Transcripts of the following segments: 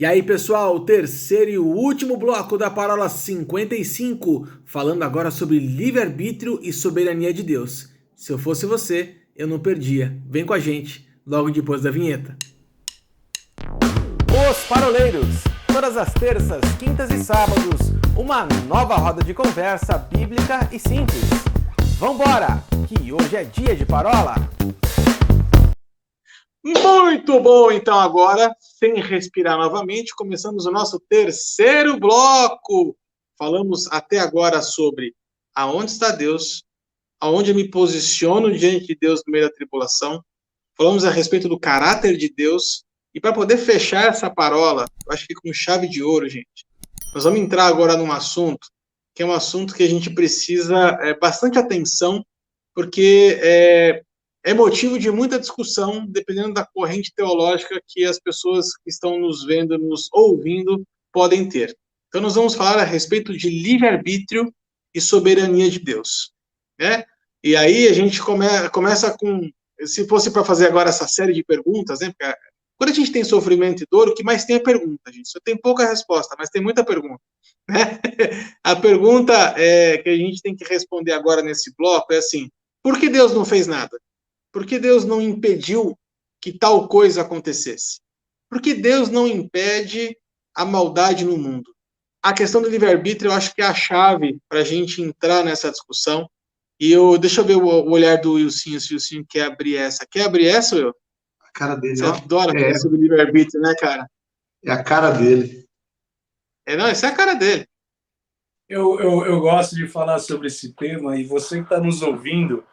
E aí, pessoal, o terceiro e o último bloco da Parola 55, falando agora sobre livre-arbítrio e soberania de Deus. Se eu fosse você, eu não perdia. Vem com a gente, logo depois da vinheta. Os Paroleiros, todas as terças, quintas e sábados, uma nova roda de conversa bíblica e simples. Vambora, que hoje é dia de parola! Muito bom, então agora, sem respirar novamente, começamos o nosso terceiro bloco. Falamos até agora sobre aonde está Deus, aonde eu me posiciono diante de Deus no meio da tribulação. Falamos a respeito do caráter de Deus. E para poder fechar essa parola, eu acho que com chave de ouro, gente, nós vamos entrar agora num assunto, que é um assunto que a gente precisa bastante atenção, porque é motivo de muita discussão, dependendo da corrente teológica que as pessoas que estão nos vendo, nos ouvindo, podem ter. Então, nós vamos falar a respeito de livre-arbítrio e soberania de Deus, né? E aí a gente começa com, se fosse para fazer agora essa série de perguntas, né? Porque quando a gente tem sofrimento e dor, o que mais tem é pergunta, gente. Só tem pouca resposta, mas tem muita pergunta, né? A pergunta que a gente tem que responder agora nesse bloco é assim: por que Deus não fez nada? Por que Deus não impediu que tal coisa acontecesse? Por que Deus não impede a maldade no mundo? A questão do livre-arbítrio, eu acho que é a chave para a gente entrar nessa discussão. E deixa eu ver o olhar do Wilson, se o Wilson quer abrir essa. Quer abrir essa, Will? A cara dele, Você ó. adora falar sobre livre-arbítrio, né, cara? É a cara dele. Não, essa é a cara dele. Eu gosto de falar sobre esse tema, e você que está nos ouvindo,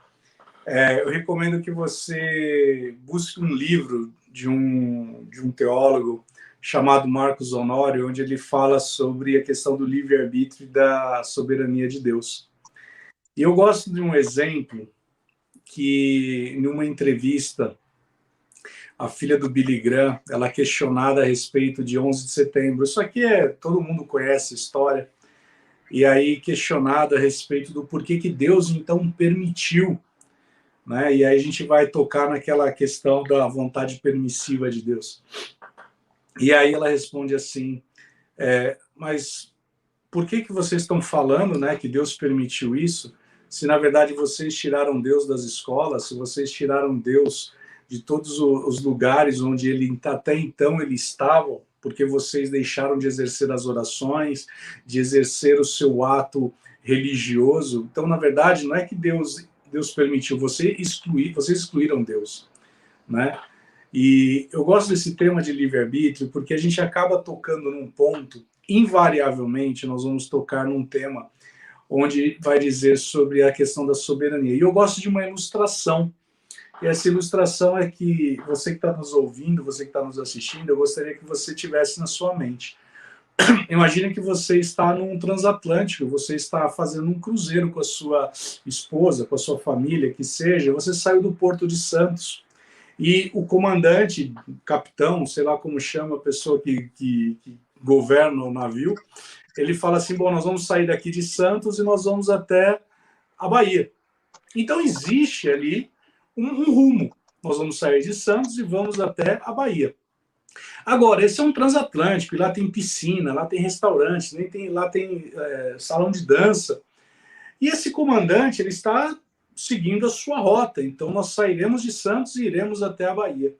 eu recomendo que você busque um livro de um teólogo chamado Marcos Honório, onde ele fala sobre a questão do livre-arbítrio e da soberania de Deus. E eu gosto de um exemplo que, numa entrevista, a filha do Billy Graham, ela é questionada a respeito de 11 de setembro. Isso aqui todo mundo conhece a história. E aí questionada a respeito do porquê que Deus, então, permitiu, né? E aí a gente vai tocar naquela questão da vontade permissiva de Deus. E aí ela responde assim, mas por que vocês estão falando, né, que Deus permitiu isso, se na verdade vocês tiraram Deus das escolas, se vocês tiraram Deus de todos os lugares onde ele até então ele estava, porque vocês deixaram de exercer as orações, de exercer o seu ato religioso? Então, na verdade, não é que Deus permitiu, vocês excluíram Deus, né? E eu gosto desse tema de livre-arbítrio porque a gente acaba tocando num ponto, invariavelmente nós vamos tocar num tema onde vai dizer sobre a questão da soberania. E eu gosto de uma ilustração. E essa ilustração é que você que está nos ouvindo, você que está nos assistindo, eu gostaria que você tivesse na sua mente. Imagine que você está num transatlântico, você está fazendo um cruzeiro com a sua esposa, com a sua família, que seja, você saiu do Porto de Santos e o comandante, capitão, sei lá como chama a pessoa que governa o navio, ele fala assim, bom, nós vamos sair daqui de Santos e nós vamos até a Bahia. Então existe ali um rumo. Nós vamos sair de Santos e vamos até a Bahia. Agora, esse é um transatlântico, e lá tem piscina, lá tem restaurante, lá tem salão de dança. E esse comandante, ele está seguindo a sua rota. Então, nós sairemos de Santos e iremos até a Bahia.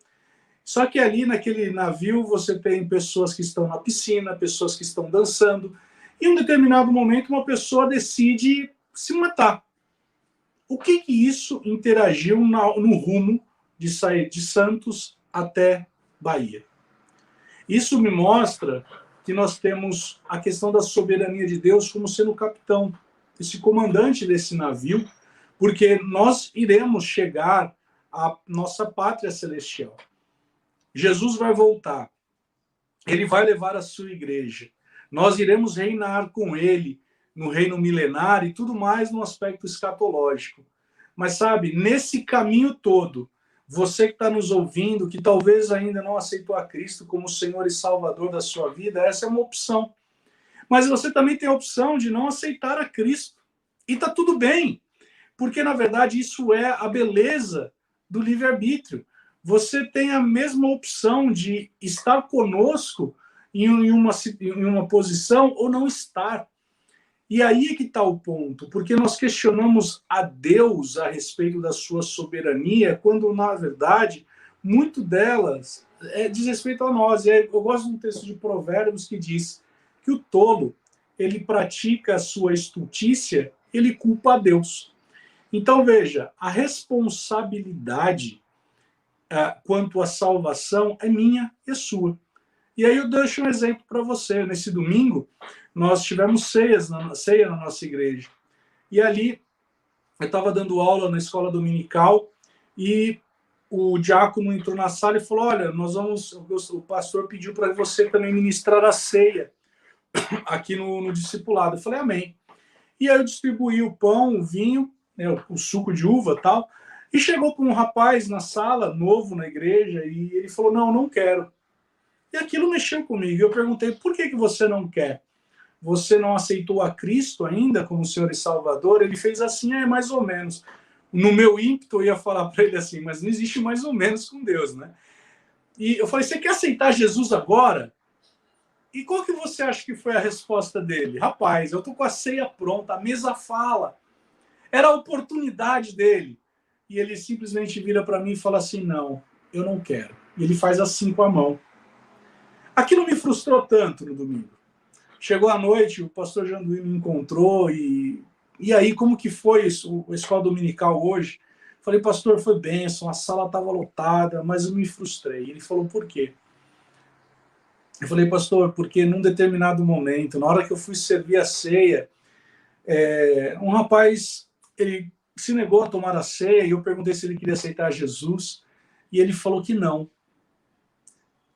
Só que ali, naquele navio, você tem pessoas que estão na piscina, pessoas que estão dançando. E em um determinado momento, uma pessoa decide se matar. O que isso interagiu no rumo de sair de Santos até Bahia? Isso me mostra que nós temos a questão da soberania de Deus como sendo o capitão, esse comandante desse navio, porque nós iremos chegar à nossa pátria celestial. Jesus vai voltar, ele vai levar a sua igreja, nós iremos reinar com ele no reino milenar e tudo mais no aspecto escatológico. Mas sabe, nesse caminho todo, você que está nos ouvindo, que talvez ainda não aceitou a Cristo como Senhor e Salvador da sua vida, essa é uma opção. Mas você também tem a opção de não aceitar a Cristo. E está tudo bem, porque na verdade isso é a beleza do livre-arbítrio. Você tem a mesma opção de estar conosco em uma posição ou não estar. E aí é que está o ponto, porque nós questionamos a Deus a respeito da sua soberania, quando, na verdade, muito delas diz respeito a nós. Eu gosto de um texto de Provérbios que diz que o tolo, ele pratica a sua estultícia, ele culpa a Deus. Então, veja, a responsabilidade quanto à salvação é minha e sua. E aí eu deixo um exemplo para você. Nesse domingo, nós tivemos ceia na nossa igreja. E ali, eu estava dando aula na escola dominical e o diácono entrou na sala e falou, olha, o pastor pediu para você também ministrar a ceia aqui no discipulado. Eu falei, amém. E aí eu distribuí o pão, o vinho, né, o suco de uva e tal, e chegou com um rapaz na sala, novo na igreja, e ele falou, não quero. E aquilo mexeu comigo. Eu perguntei, por que você não quer? Você não aceitou a Cristo ainda como Senhor e Salvador? Ele fez assim, mais ou menos. No meu ímpeto, eu ia falar para ele assim, mas não existe mais ou menos com Deus, né? E eu falei, você quer aceitar Jesus agora? E qual que você acha que foi a resposta dele? Rapaz, eu tô com a ceia pronta, a mesa fala. Era a oportunidade dele. E ele simplesmente vira para mim e fala assim, não, eu não quero. E ele faz assim com a mão. Aquilo me frustrou tanto no domingo. Chegou a noite, o pastor Janduí me encontrou e aí, como que foi isso, a escola dominical hoje? Falei, pastor, foi bênção, a sala estava lotada, mas eu me frustrei. Ele falou, por quê? Eu falei, pastor, porque num determinado momento, na hora que eu fui servir a ceia, um rapaz, ele se negou a tomar a ceia e eu perguntei se ele queria aceitar Jesus e ele falou que não.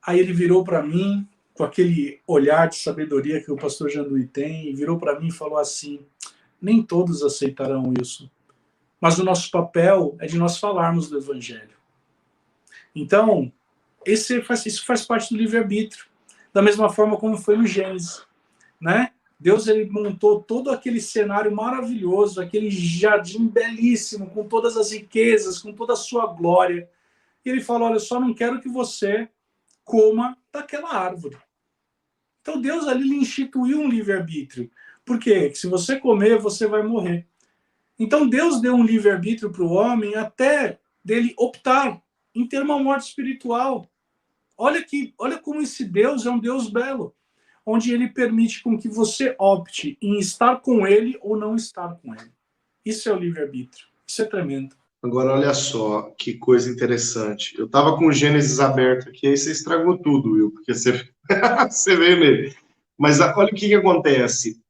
Aí ele virou para mim, com aquele olhar de sabedoria que o pastor Janduí tem, e virou para mim e falou assim, nem todos aceitarão isso, mas o nosso papel é de nós falarmos do Evangelho. Então, isso faz parte do livre-arbítrio, da mesma forma como foi no Gênesis, né? Deus, ele montou todo aquele cenário maravilhoso, aquele jardim belíssimo, com todas as riquezas, com toda a sua glória. E ele falou, olha, eu só não quero que você coma daquela árvore. Então Deus ali lhe instituiu um livre-arbítrio. Por quê? Porque se você comer, você vai morrer. Então Deus deu um livre-arbítrio para o homem até dele optar em ter uma morte espiritual. Olha como esse Deus é um Deus belo, onde ele permite com que você opte em estar com ele ou não estar com ele. Isso é o livre-arbítrio. Isso é tremendo. Agora, olha só, que coisa interessante. Eu estava com o Gênesis aberto aqui, aí você estragou tudo, Will, porque você, você veio nele. Mas olha o que acontece.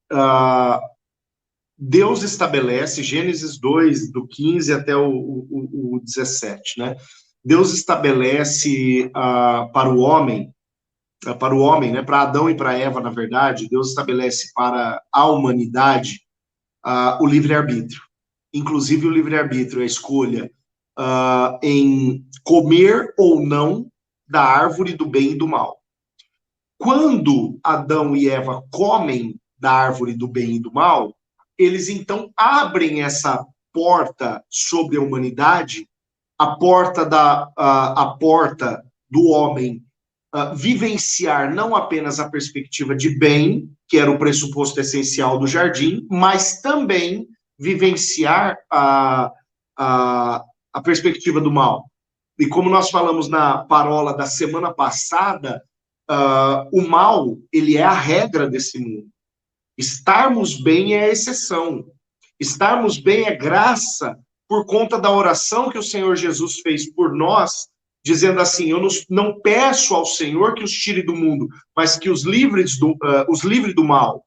Deus estabelece, Gênesis 2, do 15 até o 17, né? Deus estabelece para o homem, né? Para Adão e para Eva, na verdade, Deus estabelece para a humanidade o livre-arbítrio. Inclusive o livre-arbítrio, a escolha em comer ou não da árvore do bem e do mal. Quando Adão e Eva comem da árvore do bem e do mal, eles então abrem essa porta sobre a humanidade, a porta do homem vivenciar não apenas a perspectiva de bem, que era o pressuposto essencial do jardim, mas também vivenciar a perspectiva do mal. E como nós falamos na parola da semana passada, o mal, ele é a regra desse mundo. Estarmos bem é a exceção. Estarmos bem é graça por conta da oração que o Senhor Jesus fez por nós, dizendo assim, eu não peço ao Senhor que os tire do mundo, mas que os livre do mal.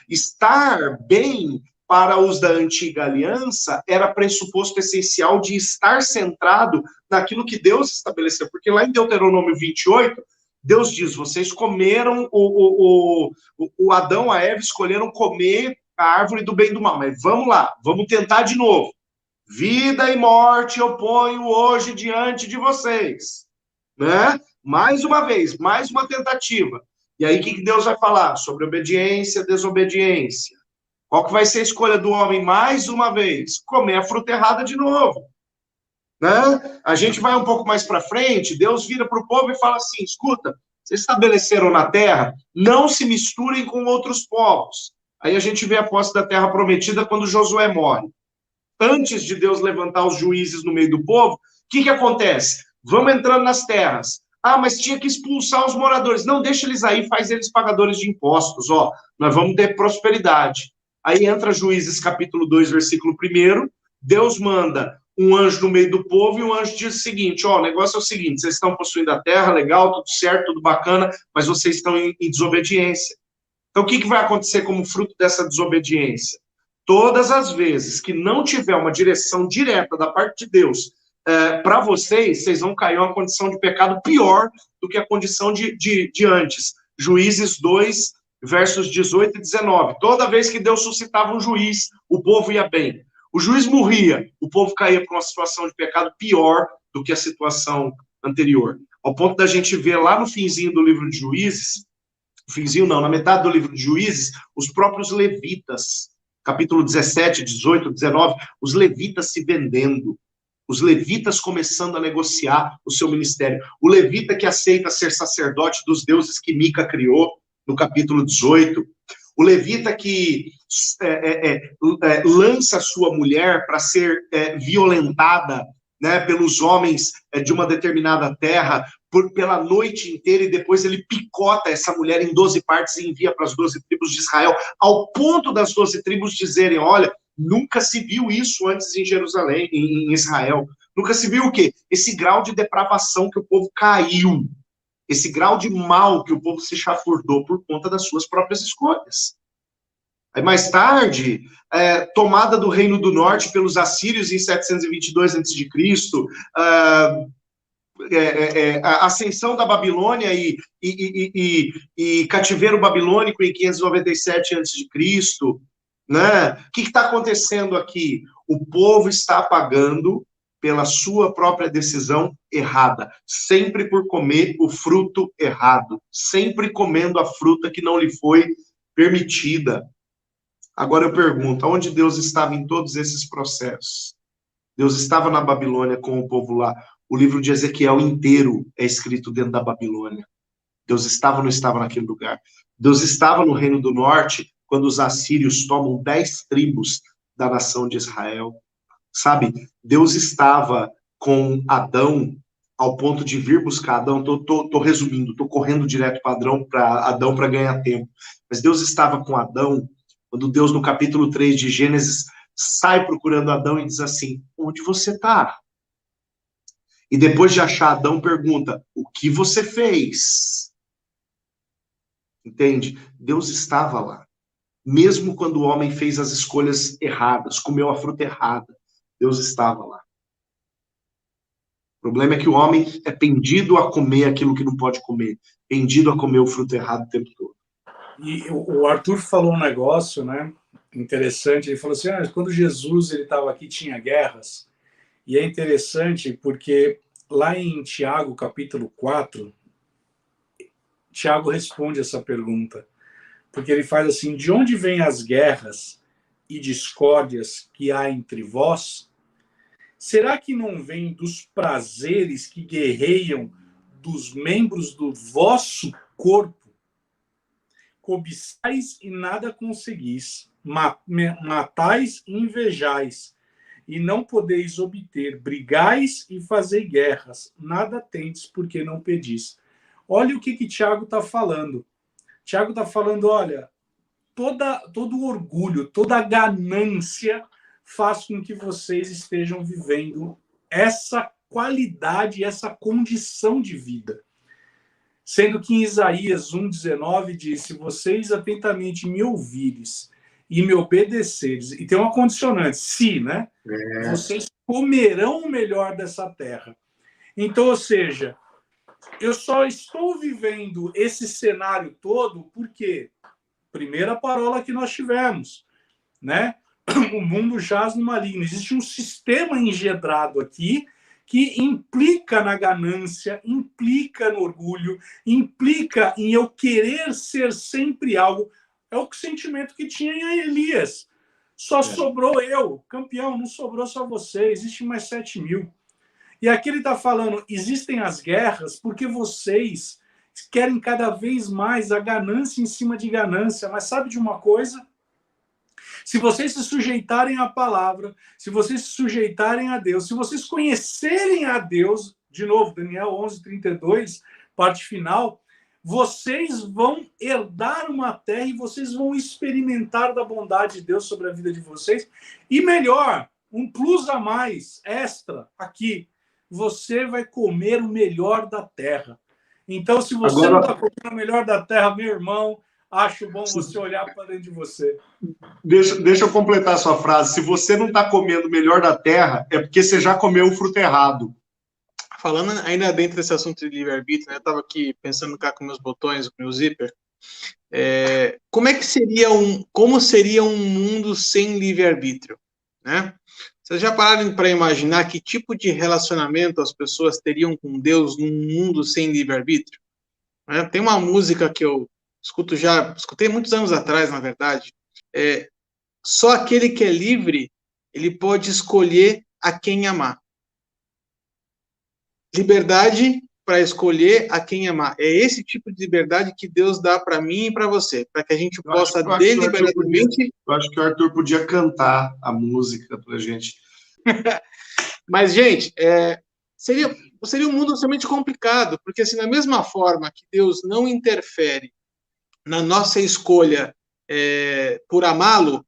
Estar bem para os da antiga aliança era pressuposto essencial de estar centrado naquilo que Deus estabeleceu. Porque lá em Deuteronômio 28, Deus diz, vocês comeram, o Adão e a Eva escolheram comer a árvore do bem e do mal. Mas vamos lá, vamos tentar de novo. Vida e morte eu ponho hoje diante de vocês. Né? Mais uma vez, mais uma tentativa. E aí o que Deus vai falar? Sobre obediência, desobediência. Qual que vai ser a escolha do homem mais uma vez? Comer a fruta errada de novo. Né? A gente vai um pouco mais para frente, Deus vira para o povo e fala assim, escuta, Vocês estabeleceram na terra, não se misturem com outros povos. Aí a gente vê a posse da terra prometida quando Josué morre. Antes de Deus levantar os juízes no meio do povo, o que acontece? Vamos entrando nas terras. Ah, mas tinha que expulsar os moradores. Não, deixa eles aí, faz eles pagadores de impostos. Ó, nós vamos ter prosperidade. Aí entra Juízes capítulo 2, versículo 1. Deus manda um anjo no meio do povo e o anjo diz o seguinte, ó, o negócio é o seguinte, vocês estão possuindo a terra, legal, tudo certo, tudo bacana, mas vocês estão em desobediência. Então, o que vai acontecer como fruto dessa desobediência? Todas as vezes que não tiver uma direção direta da parte de Deus para vocês vão cair em uma condição de pecado pior do que a condição de antes. Juízes 2, versos 18 e 19. Toda vez que Deus suscitava um juiz, o povo ia bem. O juiz morria, o povo caía para uma situação de pecado pior do que a situação anterior. Ao ponto da gente ver lá no finzinho do livro de Juízes, finzinho não, na metade do livro de Juízes, os próprios levitas, capítulo 17, 18, 19, os levitas se vendendo, os levitas começando a negociar o seu ministério. O levita que aceita ser sacerdote dos deuses que Mica criou, no capítulo 18. O levita que lança sua mulher para ser violentada, né, pelos homens de uma determinada terra, pela noite inteira, e depois ele picota essa mulher em 12 partes e envia para as 12 tribos de Israel, ao ponto das 12 tribos dizerem, olha, nunca se viu isso antes em Jerusalém, em Israel. Nunca se viu o quê? Esse grau de depravação que o povo caiu, esse grau de mal que o povo se chafurdou por conta das suas próprias escolhas. Aí mais tarde, tomada do Reino do Norte pelos assírios em 722 a.C., a ascensão da Babilônia e cativeiro babilônico em 597 a.C., né? O que está acontecendo aqui? O povo está pagando pela sua própria decisão errada, sempre por comer o fruto errado, sempre comendo a fruta que não lhe foi permitida. Agora eu pergunto, onde Deus estava em todos esses processos? Deus estava na Babilônia com o povo lá. O livro de Ezequiel inteiro é escrito dentro da Babilônia. Deus estava ou não estava naquele lugar? Deus estava no Reino do Norte quando os assírios tomam 10 tribos da nação de Israel. Sabe, Deus estava com Adão ao ponto de vir buscar Adão. Tô resumindo, tô correndo direto para Adão para ganhar tempo. Mas Deus estava com Adão quando Deus, no capítulo 3 de Gênesis, sai procurando Adão e diz assim, onde você está? E depois de achar Adão, pergunta, o que você fez? Entende? Deus estava lá. Mesmo quando o homem fez as escolhas erradas, comeu a fruta errada, Deus estava lá. O problema é que o homem é pendido a comer aquilo que não pode comer, pendido a comer o fruto errado o tempo todo. E o Arthur falou um negócio, né, interessante. Ele falou assim, quando Jesus estava aqui tinha guerras. E é interessante porque lá em Tiago, capítulo 4, Tiago responde essa pergunta. Porque ele faz assim, de onde vêm as guerras e discórdias que há entre vós? Será que não vem dos prazeres que guerreiam dos membros do vosso corpo? Cobiçais e nada conseguis, matais e invejais, e não podeis obter, brigais e fazei guerras, nada tendes porque não pedis. Olha o que Tiago está falando. Tiago está falando, olha, todo o orgulho, toda a ganância faz com que vocês estejam vivendo essa qualidade, essa condição de vida. Sendo que em Isaías 1,19 diz, se vocês atentamente me ouvires e me obedeceres, e tem uma condicionante, se, né? Vocês comerão o melhor dessa terra. Então, ou seja, eu só estou vivendo esse cenário todo porque, primeira parola que nós tivemos, né? O mundo jaz no maligno. Existe um sistema engedrado aqui que implica na ganância, implica no orgulho, implica em eu querer ser sempre algo. É o sentimento que tinha em Elias. Só sobrou eu, campeão, não sobrou só você, existe mais 7.000. E aqui ele está falando, existem as guerras porque vocês querem cada vez mais a ganância em cima de ganância. Mas sabe de uma coisa? Se vocês se sujeitarem à palavra, se vocês se sujeitarem a Deus, se vocês conhecerem a Deus, de novo, Daniel 11:32, parte final, vocês vão herdar uma terra e vocês vão experimentar da bondade de Deus sobre a vida de vocês. E melhor, um plus a mais, extra, aqui, você vai comer o melhor da terra. Então, se você não está comendo o melhor da terra, meu irmão, acho bom você olhar para dentro de você. Deixa eu completar a sua frase. Se você não está comendo o melhor da terra, é porque você já comeu o fruto errado. Falando ainda dentro desse assunto de livre-arbítrio, né, eu estava aqui pensando cá com meus botões, com meu zíper, como seria um mundo sem livre-arbítrio, né? Vocês já pararam para imaginar que tipo de relacionamento as pessoas teriam com Deus num mundo sem livre-arbítrio? Né? Tem uma música que eu escutei muitos anos atrás, na verdade, só aquele que é livre, ele pode escolher a quem amar. Liberdade para escolher a quem amar. É esse tipo de liberdade que Deus dá para mim e para você, para que a gente possa deliberadamente... Eu acho que o Arthur podia cantar a música para a gente. Mas, gente, seria um mundo extremamente complicado, porque assim, da mesma forma que Deus não interfere na nossa escolha por amá-lo,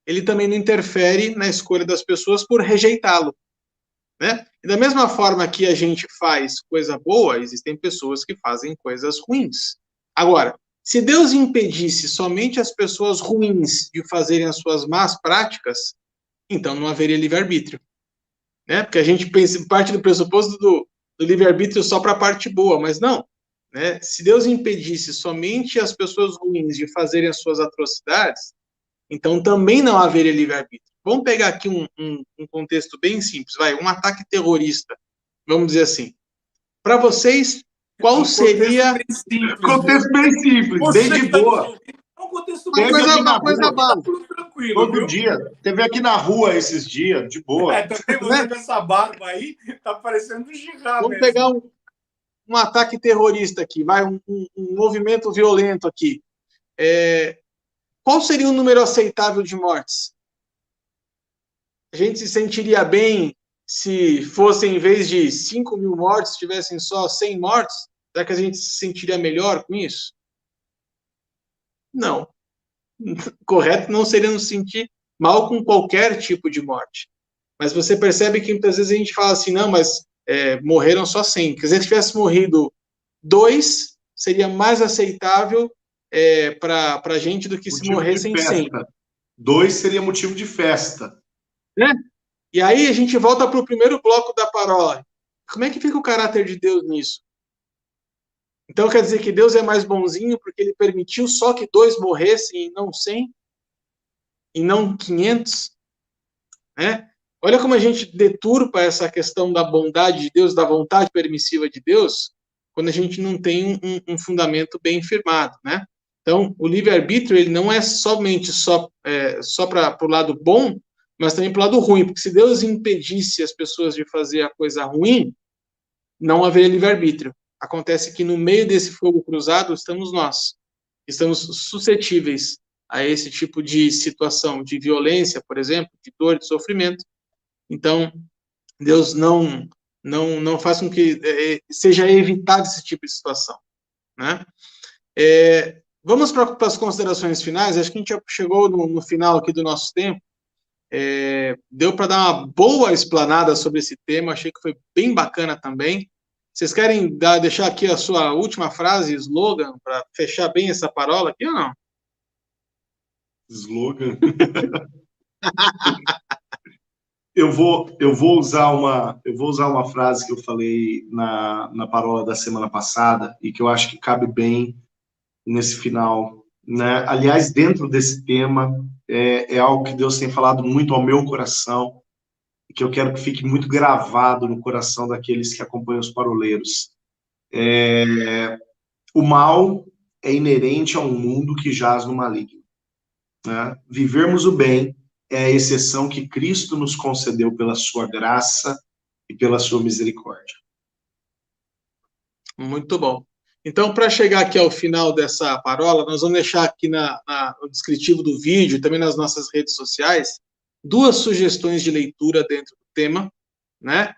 ele também não interfere na escolha das pessoas por rejeitá-lo. Né? E da mesma forma que a gente faz coisa boa, existem pessoas que fazem coisas ruins. Agora, se Deus impedisse somente as pessoas ruins de fazerem as suas más práticas, então não haveria livre-arbítrio. Né? Porque a gente parte do pressuposto do livre-arbítrio só para a parte boa, mas não. Né? Se Deus impedisse somente as pessoas ruins de fazerem as suas atrocidades, então também não haveria livre-arbítrio. Vamos pegar aqui um contexto bem simples, um ataque terrorista, vamos dizer assim. Para vocês, qual seria... Contexto bem simples, bem de boa. É um contexto bem uma coisa básica. Todo dia. Teve aqui na rua esses dias, de boa. Também você com essa barba aí, tá parecendo um gigante. Vamos pegar um ataque terrorista aqui, um movimento violento aqui. Qual seria o número aceitável de mortes? A gente se sentiria bem se fossem, em vez de 5.000 mortes, tivessem só 100 mortes? Será que a gente se sentiria melhor com isso? Não. Correto não seria nos sentir mal com qualquer tipo de morte. Mas você percebe que muitas vezes a gente fala assim, não, mas morreram só 100. Quer dizer, se tivesse morrido 2, seria mais aceitável para a gente do que se morressem 100. 2 seria motivo de festa. Né? E aí a gente volta para o primeiro bloco da parola. Como é que fica o caráter de Deus nisso? Então quer dizer que Deus é mais bonzinho porque ele permitiu só que 2 morressem e não 100? E não 500? Né? Olha como a gente deturpa essa questão da bondade de Deus, da vontade permissiva de Deus, quando a gente não tem um fundamento bem firmado. Né? Então, o livre-arbítrio ele não é somente só para o lado bom, mas também para o lado ruim, porque se Deus impedisse as pessoas de fazer a coisa ruim, não haveria livre-arbítrio. Acontece que no meio desse fogo cruzado estamos nós. Estamos suscetíveis a esse tipo de situação, de violência, por exemplo, de dor, de sofrimento. Então, Deus não faz com que seja evitado esse tipo de situação. Né? Vamos para as considerações finais. Acho que a gente já chegou no final aqui do nosso tempo. Deu para dar uma boa explanada sobre esse tema, achei que foi bem bacana também. Vocês querem deixar aqui a sua última frase, slogan, para fechar bem essa parola aqui ou não? Slogan? eu vou usar uma frase que eu falei na parola da semana passada e que eu acho que cabe bem nesse final. Né? Aliás, dentro desse tema, é algo que Deus tem falado muito ao meu coração e que eu quero que fique muito gravado no coração daqueles que acompanham os paroleiros. O mal é inerente a um mundo que jaz no maligno. Né? Vivermos o bem é a exceção que Cristo nos concedeu pela sua graça e pela sua misericórdia. Muito bom. Então, para chegar aqui ao final dessa parola, nós vamos deixar aqui no descritivo do vídeo, também nas nossas redes sociais, 2 sugestões de leitura dentro do tema, né?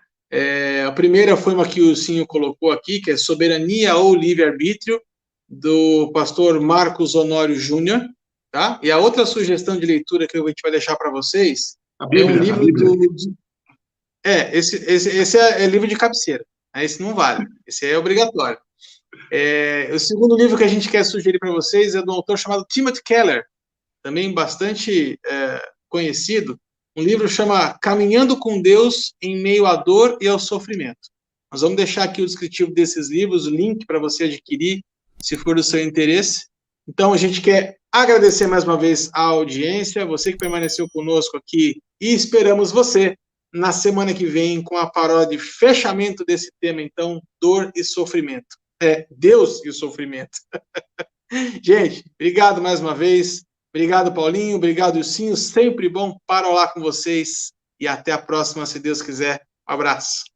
A primeira foi uma que o Cinho colocou aqui, que é Soberania ou Livre-Arbítrio, do pastor Marcos Honório Júnior, tá? E a outra sugestão de leitura que a gente vai deixar para vocês é um livro esse é livro de cabeceira. Esse não vale, esse é obrigatório. O segundo livro que a gente quer sugerir para vocês é de um autor chamado Timothy Keller, também bastante conhecido. Um livro chama Caminhando com Deus em Meio à Dor e ao Sofrimento. Nós vamos deixar aqui o descritivo desses livros, o link para você adquirir, se for do seu interesse. Então, a gente quer agradecer mais uma vez a audiência, você que permaneceu conosco aqui, e esperamos você na semana que vem com a paródia de fechamento desse tema, então, dor e sofrimento. Deus e o sofrimento. Gente, obrigado mais uma vez. Obrigado, Paulinho. Obrigado, Ilcinho. Sempre bom parolar com vocês. E até a próxima, se Deus quiser. Um abraço.